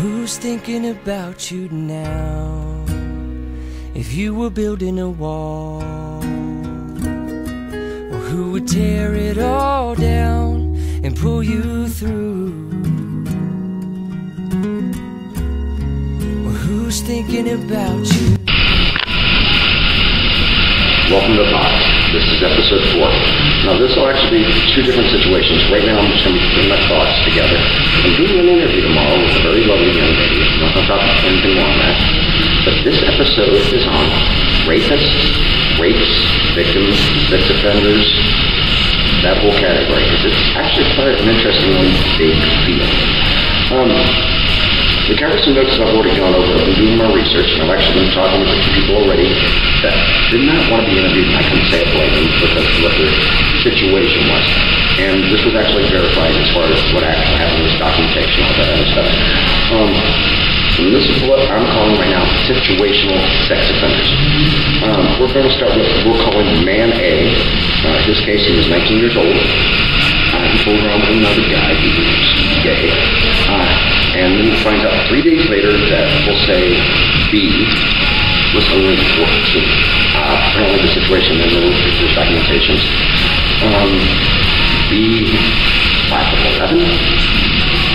Who's thinking about you now? If you were building a wall, or who would tear it all down and pull you through? Or who's thinking about you? Welcome to the pod. This is episode 4. Now this will actually be 2 different situations. Right now I'm just going to be putting my thoughts together. I'm doing an interview tomorrow with a very lovely young lady. I'm not going to talk anything more on that. But this episode is on rapists, rapes, victims, sex offenders, that whole category. Because it's actually quite an interestingly big field. The cover some notes I've already gone over. I've been doing my research, and I've actually been talking with a few people already that did not want to be interviewed, and I couldn't say it blatantly because of what their situation was. And this was actually verified as far as what actually happened with documentation, all that other stuff. And this is what I'm calling right now situational sex offenders. We're going to start with what we're calling Man A. In his case, he was 19 years old. He pulled around with another guy. He was gay. And then he finds out 3 days later that, we'll say, B was only 14. Apparently the situation, and there's documentations. B, 5'11".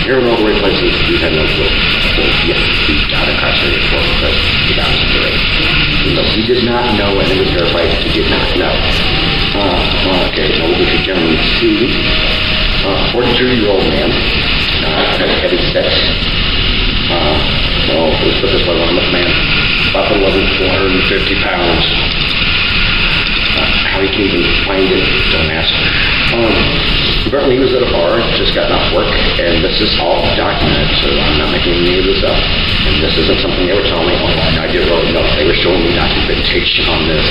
Here in all the right places, we had no clue. So, yes, he got incarcerated for it because he got us underage. So he did not know, and it was verified he did not know. Okay, now we'll go to gentleman C. 42-year-old man. Had heavy sex. Well, let's put this way, I'm a man. 5'11", 450 pounds. How he can even find it, don't ask. Apparently he was at a bar, just gotten off work, and this is all documented, so I'm not making any of this up. And this isn't something they were telling me, oh, I didn't really know. They were showing me documentation on this.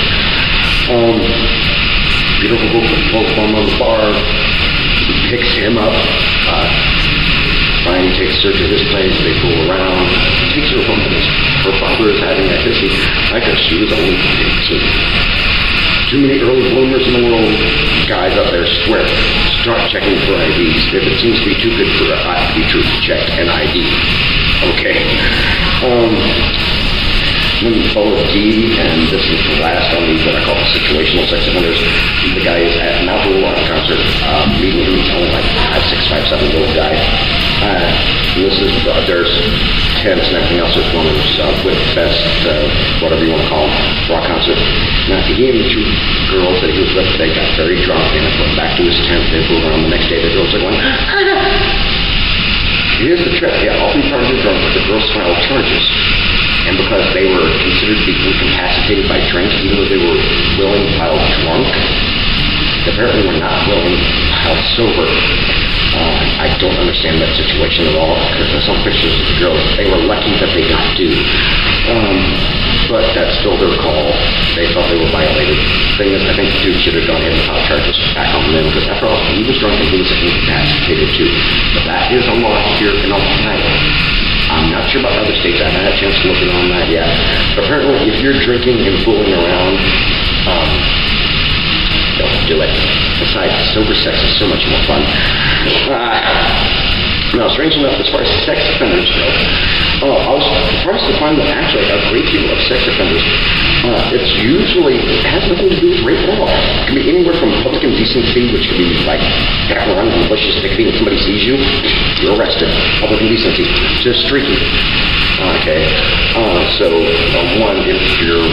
Beautiful woman on the bar picks him up. Brian takes her to his place, they fool around, takes her home, her father is having a hissy, like she was only 15. Too many early bloomers in the world, guys out there swear, start checking for IDs. If it seems to be too good for to be true, check an ID. Okay. Then follow D, and this is the last on these what I call situational sex offenders. The guy is at an outdoor rock concert, meeting him, he's only like 5'6", 5'7" little guy. And this is, there's tents and everything else. There's one of those with fest, whatever you want to call them, rock concert. Now, he and the 2 girls that he was with, they got very drunk, and went back to his tent. They flew around the next day. The girls are going, Here's the trick. Yeah, all 3 parties are drunk, but the girls filed charges. And because they were considered to be incapacitated by drink, even though they were willing to file drunk, they apparently were not willing to file sober. I don't understand that situation at all, because in some pictures of the girls, they were lucky that they got due. But that's still their call. They felt they were violated. The thing is, I think the dude should have gone ahead and filed charges back on them, because after all, he was drunk and he was incapacitated too. But that is a law here in Ohio. I'm not sure about other states. I haven't had a chance to look on that yet. But apparently, if you're drinking and fooling around, don't do it. Besides, sober sex is so much more fun. Now, strange enough, as far as sex offenders go, I was surprised to find that actually a great deal of sex offenders, it has nothing to do with rape at all. It can be anywhere from public indecency, which can be like backing around in the bushes, picketing, if somebody sees you, you're arrested. Public indecency, to streaking. Okay, so one, if you're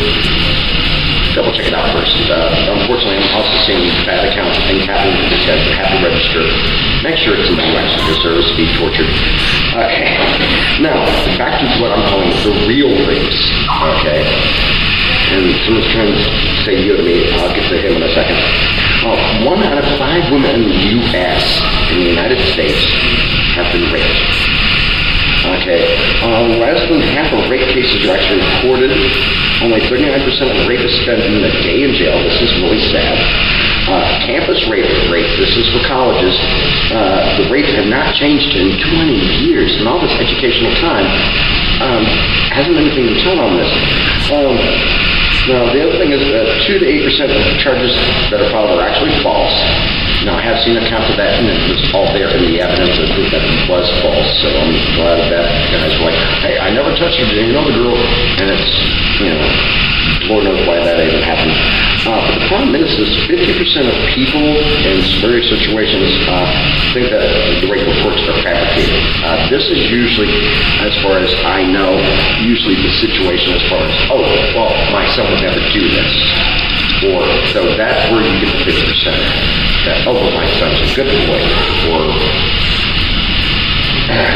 double check it out first. Unfortunately, I'm also seeing bad accounts of things happening to these guys that have to register. Make sure it's somebody who actually deserves to be tortured. Okay. Now, back to what I'm calling the real rapes. Okay. And someone's trying to say you to me. I'll get to him in a second. 1 out of 5 women in the U.S., in the United States, have been raped. Okay. Less than half of rape cases are actually reported. Only 39% of rapists spend a day in jail. This is really sad. Campus rape, this is for colleges. The rates have not changed in 20 years. And all this educational time hasn't anything to tell on this. Now, the other thing is that 2 to 8% of the charges that are filed are actually false. Now, I have seen accounts of that, and it was all there in the evidence that it was false. So I'm glad that guys were like, hey, I never touched her. You know the girl, and it's, Lord knows why that even happened. But the problem is 50% of people in various situations think that the rape reports are fabricated. This is usually, as far as I know, usually the situation as far as, oh, well, my son would never do this. Or, so that's where you get the 50%. That, oh, well, my son's a good boy. Or,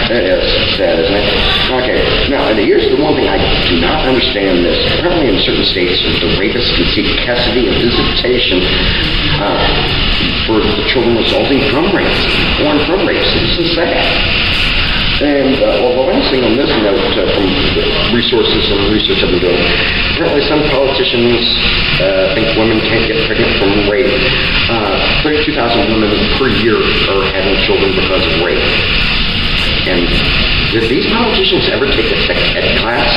that is sad, isn't it? Okay, now, and here's the one thing I do not understand this. Apparently in certain states, the rapist can seek custody and visitation for the children resulting from rapes, born from rapes. This is sad. And, well, the last thing on this note, from the resources and research I've been doing, apparently some politicians think women can't get pregnant from rape. 32,000 women per year are having children because of rape. And did these politicians ever take a sex ed class?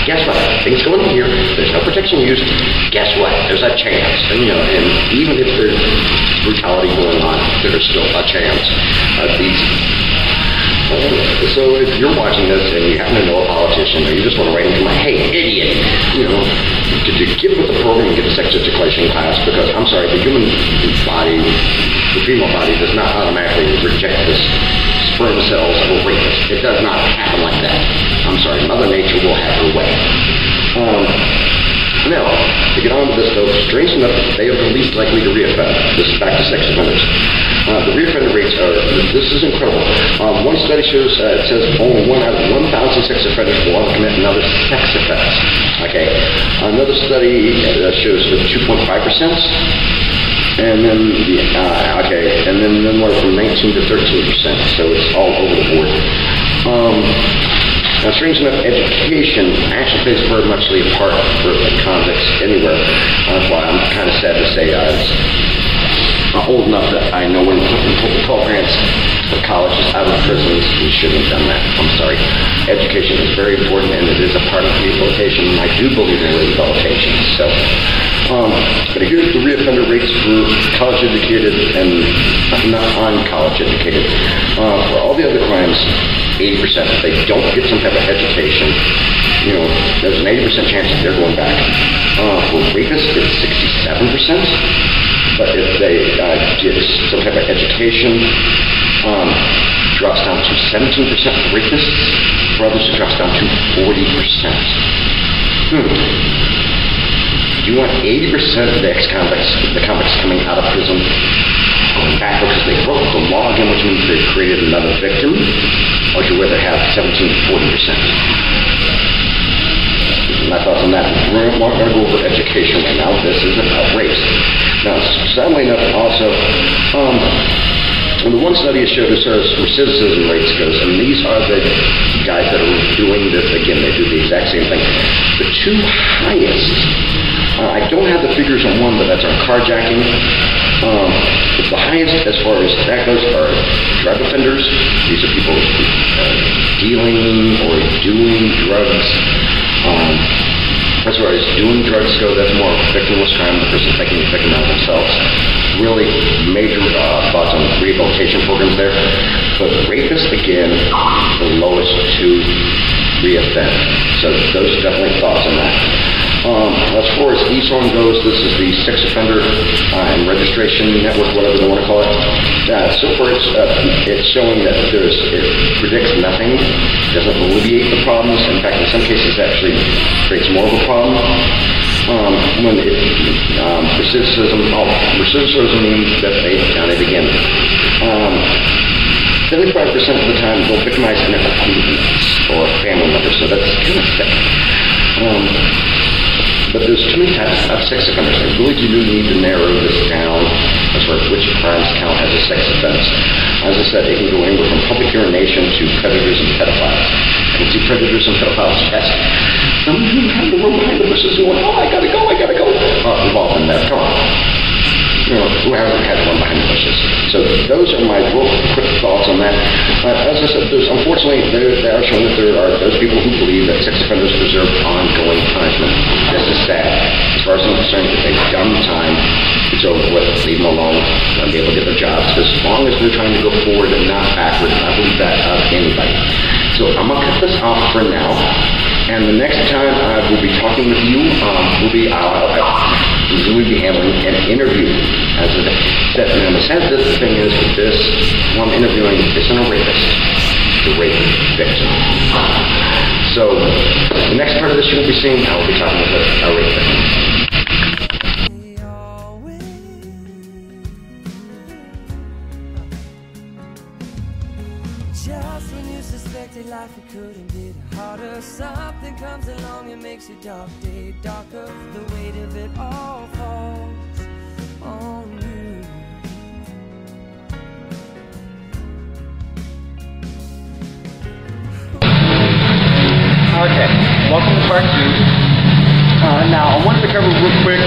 Guess what? Things go in here. There's no protection used. Guess what? There's a chance. And, and even if there's brutality going on, there's still a chance. So if you're watching this and you happen to know a politician, or you just want to write into my, hey, idiot, to get with the program and get a sex education class, because I'm sorry, the human body, the female body, does not automatically reject this sperm cells of a rapist. It does not happen like that. I'm sorry, Mother Nature will have her way. Now, to get on to this though, strange enough, they are the least likely to reoffend. This is back to sex offenders. The reoffender rates are, this is incredible. One study shows, it says only 1 out of 1,000 sex offenders will ever commit another sex offense. Okay. Another study shows that 2.5%. And then, and then more from 19 to 13%, so it's all over the board. Now, strange enough, education actually plays very much a part for convicts anywhere. That's why I'm kind of sad to say I was old enough that I know when Paul grants for colleges out of prisons, we shouldn't have done that. I'm sorry. Education is very important, and it is a part of rehabilitation, and I do believe in rehabilitation. So, but here's the reoffender rates for college-educated and non-college-educated. For all the other crimes, 80%. If they don't get some type of education, there's an 80% chance that they're going back. For rapists, it's 67%. But if they get some type of education, drops down to 17% for rapists. For others, it drops down to 40%. You want 80% of the ex-convicts, the convicts coming out of prison, going back because they broke the law again, which means they've created another victim, or would you rather have 17 to 40%? My thoughts on that. We're not going to go over education right now. This is about race. Now, sadly enough, also, the one study has showed as far as recidivism rates goes, and these are the guys that are doing this again. They do the exact same thing. The two highest, I don't have the figures on one, but that's our carjacking. The highest as far as that goes are drug offenders. These are people dealing or doing drugs. As far as doing drugs go, that's more victimless crime. The person taking the victim out themselves. Really major thoughts on rehabilitation programs there. But rapists, again, the lowest to reoffend. So those are definitely thoughts on that. As far as ESON goes, this is the Sex Offender and Registration Network, whatever they want to call it. So far, it's showing that it predicts nothing, doesn't alleviate the problems. In fact, in some cases, actually creates more of a problem. When recidivism means that they count it again. 75% of the time, they'll victimize an acquaintance or a family member, so that's kind of sick. But there's too many types of sex offenders. I really do need to narrow this down as far as which crimes count as a sex offense. As I said, it can go anywhere from public urination to predators and pedophiles. I can see predators and pedophiles, yes. Some of you have to run behind the bushes and going, oh, I gotta go. We've all been there, come on. Who hasn't had one behind the bushes? So those are my real quick thoughts thoughts on that. As I said, unfortunately, they are showing that there are those people who believe that sex offenders deserve ongoing punishment. This is sad. As far as I'm concerned, if they've done the time, it's over with. Leave them alone. Let them be able to get their jobs. As long as they're trying to go forward and not backwards, I believe that of anybody. So I'm going to cut this off for now. And the next time I will be talking with you, we'll be handling an interview. As I said, and the sad thing is, this one interviewing isn't a rapist, it's a rape victim. So the next part of this you'll be seeing, I will be talking with a rape victim. Just when you suspected life it couldn't get harder, something comes along and makes your dark day darker. The weight of it all falls on you. Okay, welcome to part 2. Now, I wanted to cover real quick,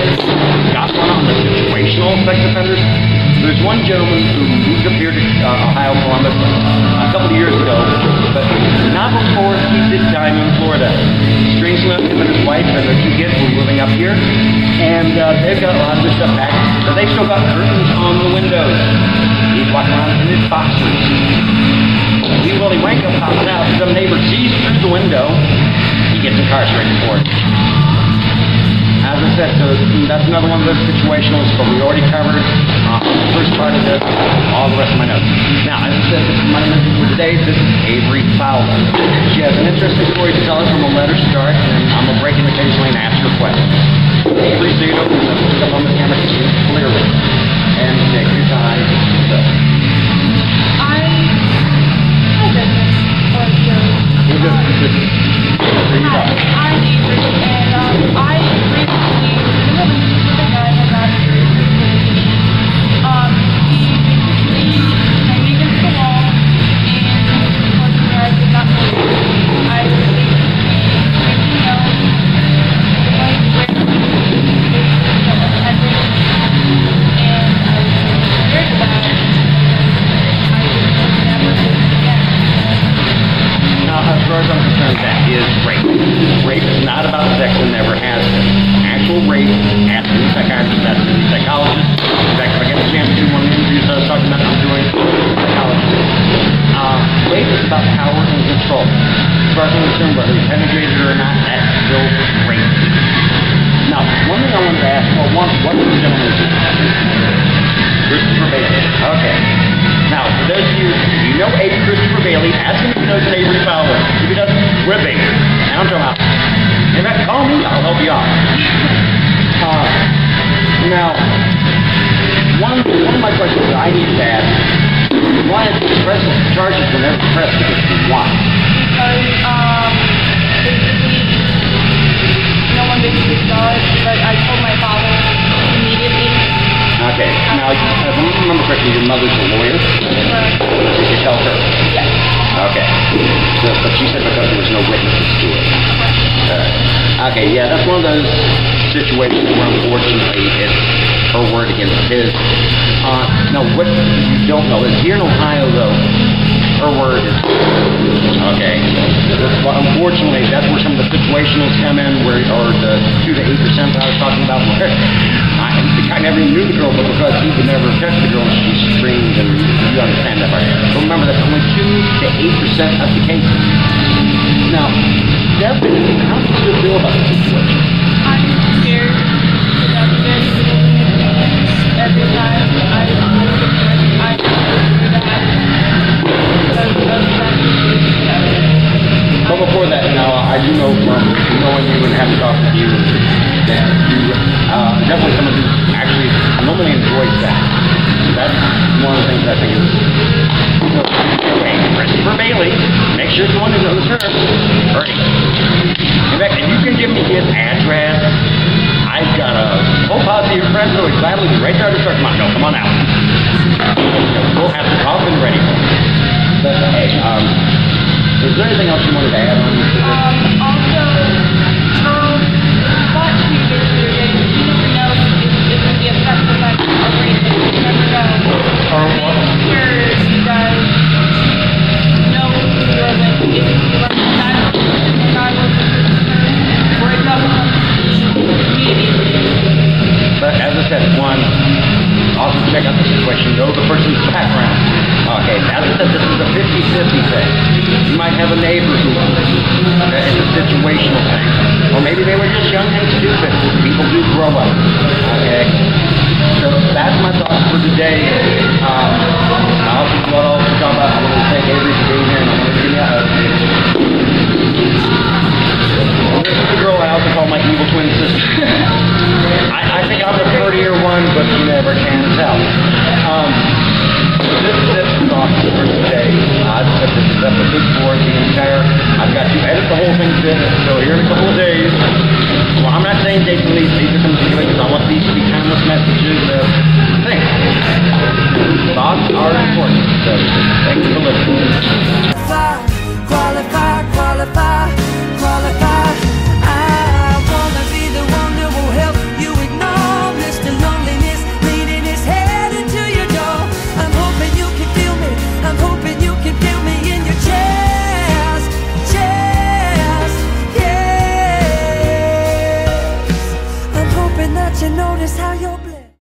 got one on the situational sex offenders. There's one gentleman who moved up here to Ohio, Columbus, a couple of years ago, but not before he did time in Florida. Strangely enough, him and his wife and their 2 kids were living up here, and they've got a lot of this stuff back, but they've still got curtains on the windows. He's walking around in his boxers. Wee Willie Wanko pops out, some neighbor sees through the window, he gets incarcerated for it. As I said, so that's another one of those situationals, but we already covered the first part of this, all the rest of my notes. Now, as I said, this is my interview for today. This is Avery Fowler. She has an interesting story to tell us from a letter start, and I'm going to break in occasionally and ask her questions. Avery, so you know, come on the camera clearly, and take your time. So. I'm Avery, and I recently, the guy that got he basically hanged me against the wall, and unfortunately I did not know I was basically making notes, like where attended, and I was scared that I would never do it again. Now, as far as I'm concerned, that is rape. Rape is not about sex and never has been. Actual rape, ask any psychiatrist, ask any psychologist. In fact, if I get a chance to do one of the interviews I was talking about, I'm doing psychology. Rape is about power and control. As far as I'm concerned, whether you penetrated or not, that's still rape. Now, one thing I wanted to ask, well, what is the gentleman's name? Christopher Bailey. Okay. Now, for those of you who know Christopher Bailey, ask him if he knows an Avery Fowler. If he doesn't, we're big. And I'm talking about. In fact, call me, I'll help you out. Now, one of my questions that I need to ask, why did the press charges were never pressed against you? Why? Because, basically, no one basically saw it, but I told my father immediately. Okay. Now, if I remember correctly, your mother's a lawyer? Correct. Did you tell her? Yes. Okay. But she said because there was no witnesses to it. Okay, yeah, that's one of those situations where unfortunately it's her word against his. Now, what you don't know is here in Ohio, though, her word is okay. Well, unfortunately, that's where some of the situationals come in, or the 2 to 8% that I was talking about. Where I never even knew the girl, but because he would never touch the girl, she screamed, and you understand that part. But remember, that's only 2 to 8% of the cases. Now, Debbie, how do you still feel about the situation? I'm scared because I'm very every time I go through that because of that situation. But before that, now, I do know from knowing you and having talked with you that you definitely someone who actually normally enjoys that. That's one of the things I think is, Christopher Bailey, make sure the one who knows her, Bernie. In fact, if you can give me his address, I've got a whole posse of friends who would gladly be right there to start. Come on, no, come on out. We'll have the coffin ready for you. But, hey, is there anything else you wanted to add on this? Also, what you do is you never know if the effect of that rape. You never know. Make sure you guys 50-50 thing. You might have a neighbor who it's a situational thing. Or maybe they were just young and stupid. People do grow up. Okay? So that's my thoughts for today. I also want to talk about, I want to thank Avery for being here, and I want to give you a hug. This is the girl I also call my evil twin sister. I think I'm the prettier one, but you never can tell. This is the thoughts for today. This is episode 4 of the entire. I've got to edit the whole thing to it, so here in a couple of days. Well, I'm not saying dates and these are some because I want these to be timeless messages of things. Thoughts are important, so thanks for listening. Qualify, qualify, qualify. I wanna be the one that will help you ignore Mr. Loneliness leaning his head into your door. I'm hoping you can feel me. I'm hoping you can feel me in your chest, chest, yes. I'm hoping that you notice how your